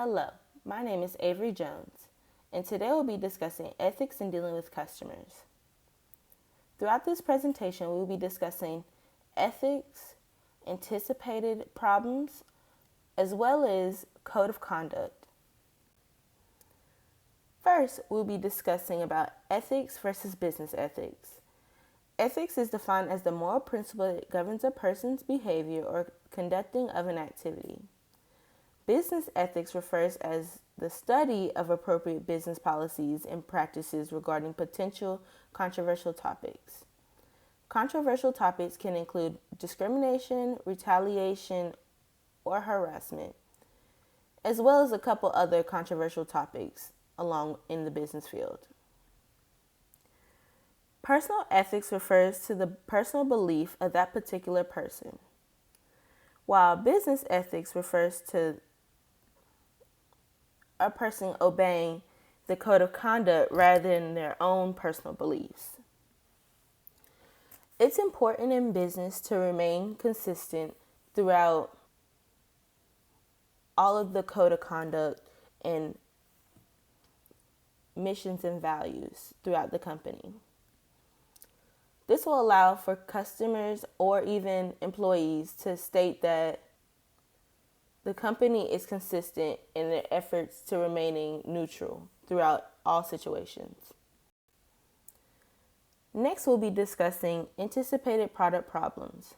Hello, my name is Avery Jones, and today we'll be discussing ethics in dealing with customers. Throughout this presentation, we will be discussing ethics, anticipated problems, as well as code of conduct. First, we'll be discussing about ethics versus business ethics. Ethics is defined as the moral principle that governs a person's behavior or conducting of an activity. Business ethics refers as the study of appropriate business policies and practices regarding potential controversial topics. Controversial topics can include discrimination, retaliation, or harassment, as well as a couple other controversial topics along in the business field. Personal ethics refers to the personal belief of that particular person, while business ethics refers to a person obeying the code of conduct rather than their own personal beliefs. It's important in business to remain consistent throughout all of the code of conduct and missions and values throughout the company. This will allow for customers or even employees to state that the company is consistent in their efforts to remaining neutral throughout all situations. Next, we'll be discussing anticipated product problems.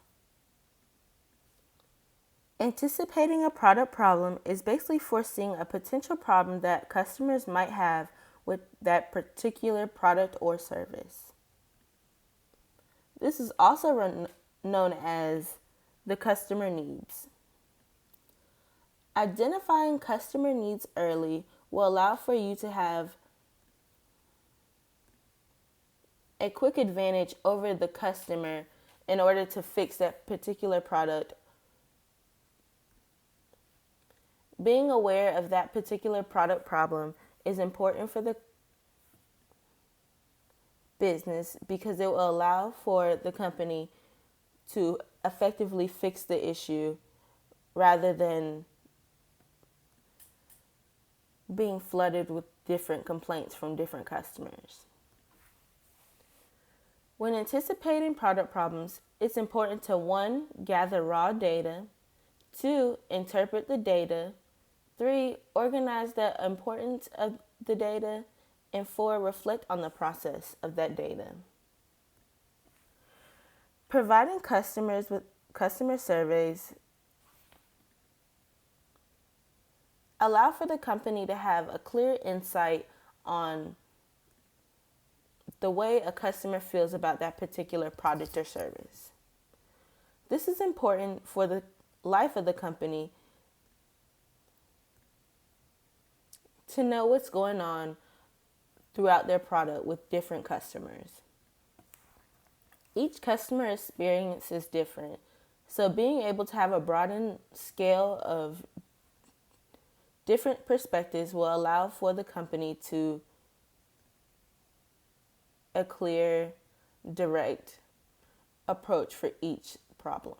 Anticipating a product problem is basically foreseeing a potential problem that customers might have with that particular product or service. This is also known as the customer needs. Identifying customer needs early will allow for you to have a quick advantage over the customer in order to fix that particular product. Being aware of that particular product problem is important for the business because it will allow for the company to effectively fix the issue rather than being flooded with different complaints from different customers. When anticipating product problems, it's important to 1. Gather raw data, 2. Interpret the data, 3. Organize the importance of the data, and 4. Reflect on the process of that data. Providing customers with customer surveys allow for the company to have a clear insight on the way a customer feels about that particular product or service. This is important for the life of the company to know what's going on throughout their product with different customers. Each customer experience is different, so being able to have a broadened scale of different perspectives will allow for the company to a clear, direct approach for each problem.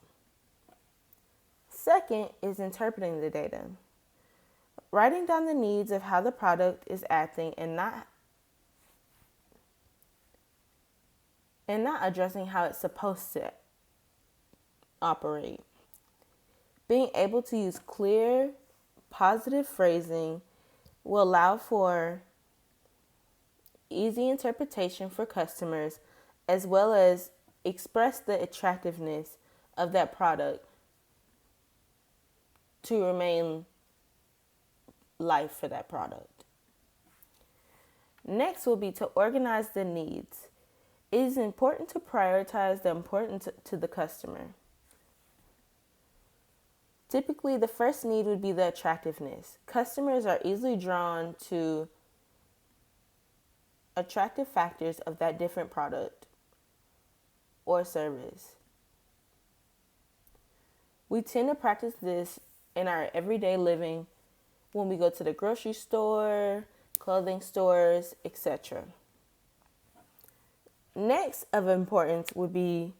Second is interpreting the data. Writing down the needs of how the product is acting and not addressing how it's supposed to operate. Being able to use clear, positive phrasing will allow for easy interpretation for customers as well as express the attractiveness of that product to remain life for that product. Next will be to organize the needs. It is important to prioritize the importance to the customer. Typically, the first need would be the attractiveness. Customers are easily drawn to attractive factors of that different product or service. We tend to practice this in our everyday living when we go to the grocery store, clothing stores, etc. Next of importance would be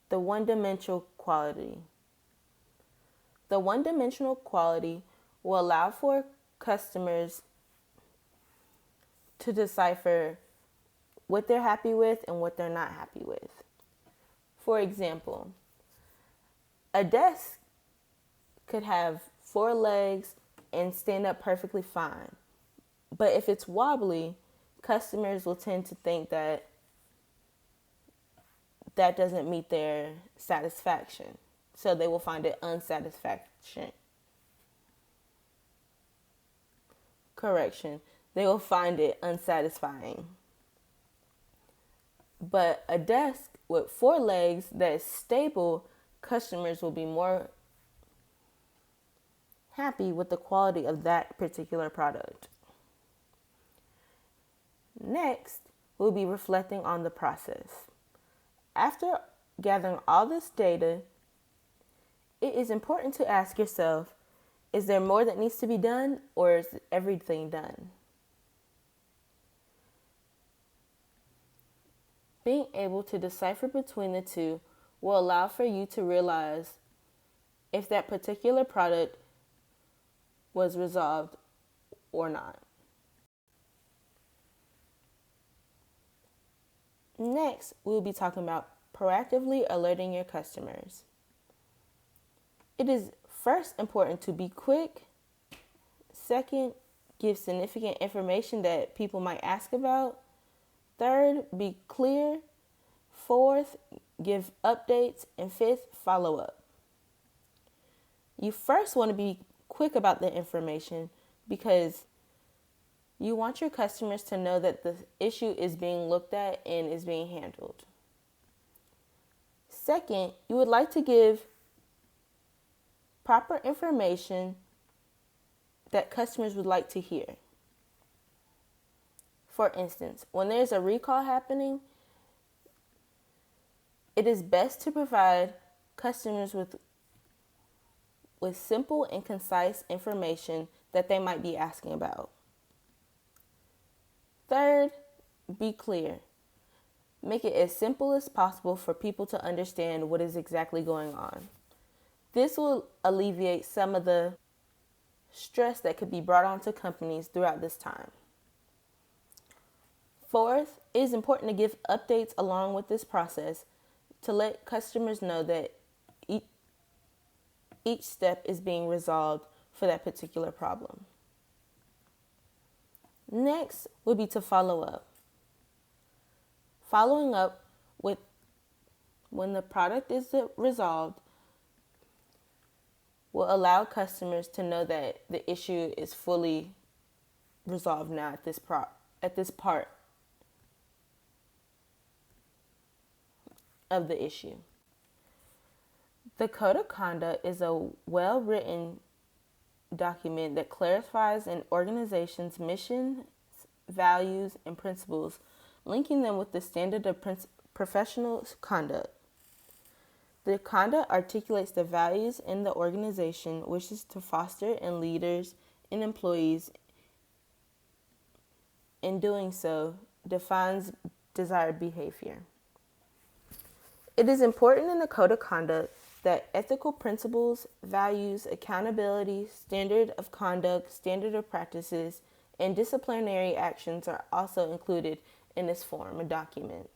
the one-dimensional quality. The one-dimensional quality will allow for customers to decipher what they're happy with and what they're not happy with. For example, a desk could have 4 legs and stand up perfectly fine. But if it's wobbly, customers will tend to think that that doesn't meet their satisfaction. So they will find it unsatisfaction. Correction. They will find it unsatisfying. But a desk with 4 legs that is stable, customers will be more happy with the quality of that particular product. Next, we'll be reflecting on the process. After gathering all this data, it is important to ask yourself, is there more that needs to be done, or is everything done? Being able to decipher between the two will allow for you to realize if that particular product was resolved or not. Next, we'll be talking about proactively alerting your customers. It is first important to be quick. Second, give significant information that people might ask about. Third, be clear. Fourth, give updates. And fifth, follow up. You first want to be quick about the information because you want your customers to know that the issue is being looked at and is being handled. Second, you would like to give proper information that customers would like to hear. For instance, when there's a recall happening, it is best to provide customers with simple and concise information that they might be asking about. Third, be clear. Make it as simple as possible for people to understand what is exactly going on. This will alleviate some of the stress that could be brought onto companies throughout this time. Fourth, it is important to give updates along with this process to let customers know that each step is being resolved for that particular problem. Next would be to follow up. Following up with when the product is resolved will allow customers to know that the issue is fully resolved now at this part of the issue. The Code of Conduct is a well-written document that clarifies an organization's mission, values, and principles, linking them with the standard of professional conduct. The conduct articulates the values in the organization wishes to foster in leaders and employees. In doing so, defines desired behavior. It is important in the Code of Conduct that ethical principles, values, accountability, standard of conduct, standard of practices, and disciplinary actions are also included in this form of document.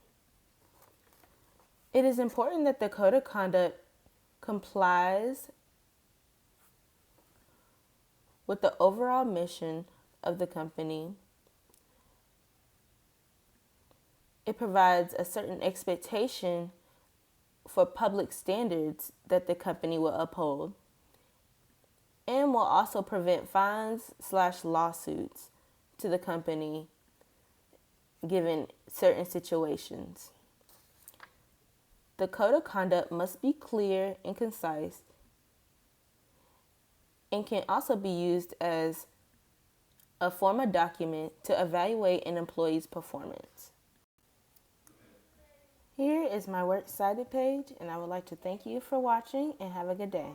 It is important that the Code of Conduct complies with the overall mission of the company. It provides a certain expectation for public standards that the company will uphold, and will also prevent fines/lawsuits to the company given certain situations. The Code of Conduct must be clear and concise and can also be used as a form of document to evaluate an employee's performance. Here is my works cited page, and I would like to thank you for watching and have a good day.